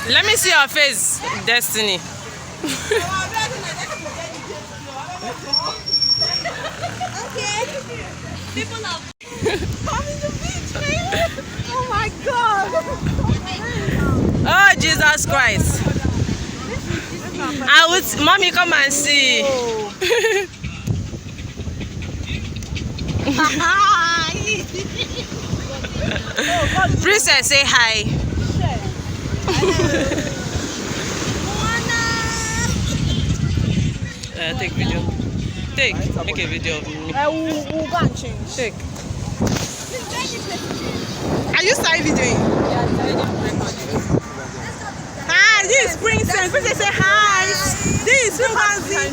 Let me see your face, Destiny. Okay. People are coming to beach, man. Oh my God. Oh, Jesus Christ. I would, mommy, come and see. Princess, say hi. Take video. Make a video of me. We'll go and change. Take. Are you starting videoing? Hi, this is Princess. Princess, say hi. This is Chimpanzee.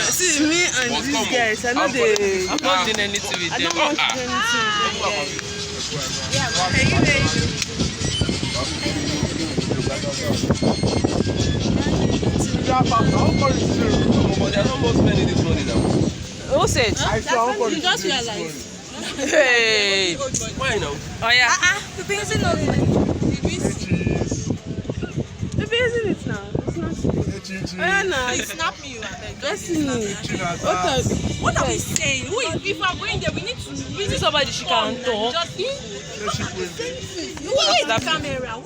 See me and these guys, I know they. I'm not doing anything with them. I don't want to do anything with them. Who said? You just realized. Hey. Why now? Oh yeah. The busy knows me. The busy it now. It's not. Oh no. Snap me, you are What are we saying? Who is, if I'm going there, we need to. We need somebody she can talk. Just who is the camera?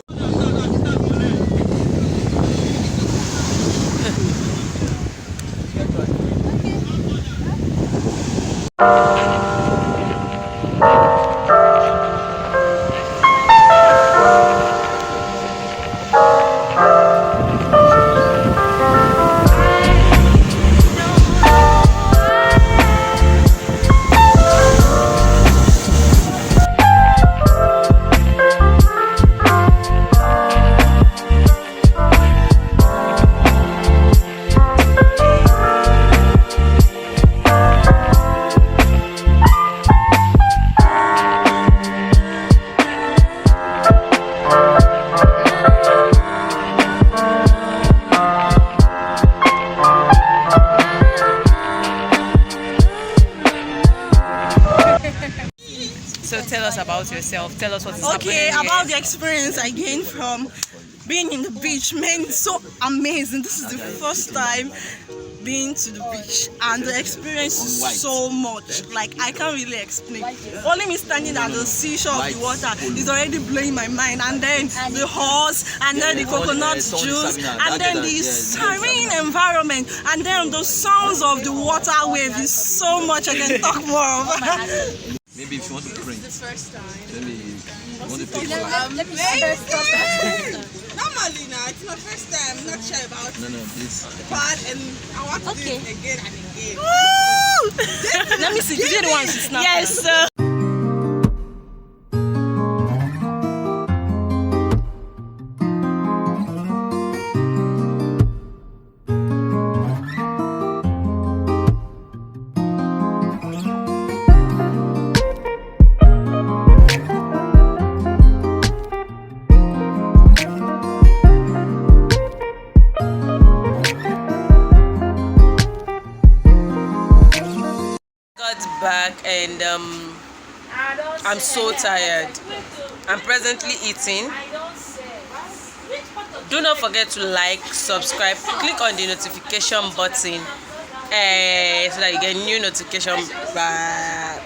So tell us about yourself. Tell us what is happening. Okay, about the experience I gained from being in the beach. Man, it's so amazing. This is the first time being to the beach, and the experience is so much. Like, I can't really explain. Only me standing at the seashore of the water is already blowing my mind. And then the horse, and then the coconut juice, and then the serene environment, and then the sounds of the water wave is so much. I can talk more of. Maybe if you want to print. It's the first time. Maybe you want to pick one. Normally now, it's my first time. I'm not sure about No, this. the part, and I want to do it again and again. Let me see. Did you the one to snap? Yes, sir. Back and I'm so tired. I'm presently eating. Do not forget to like, subscribe, click on the notification button so that you get new notification. Bye.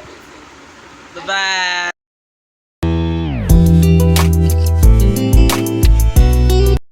Bye.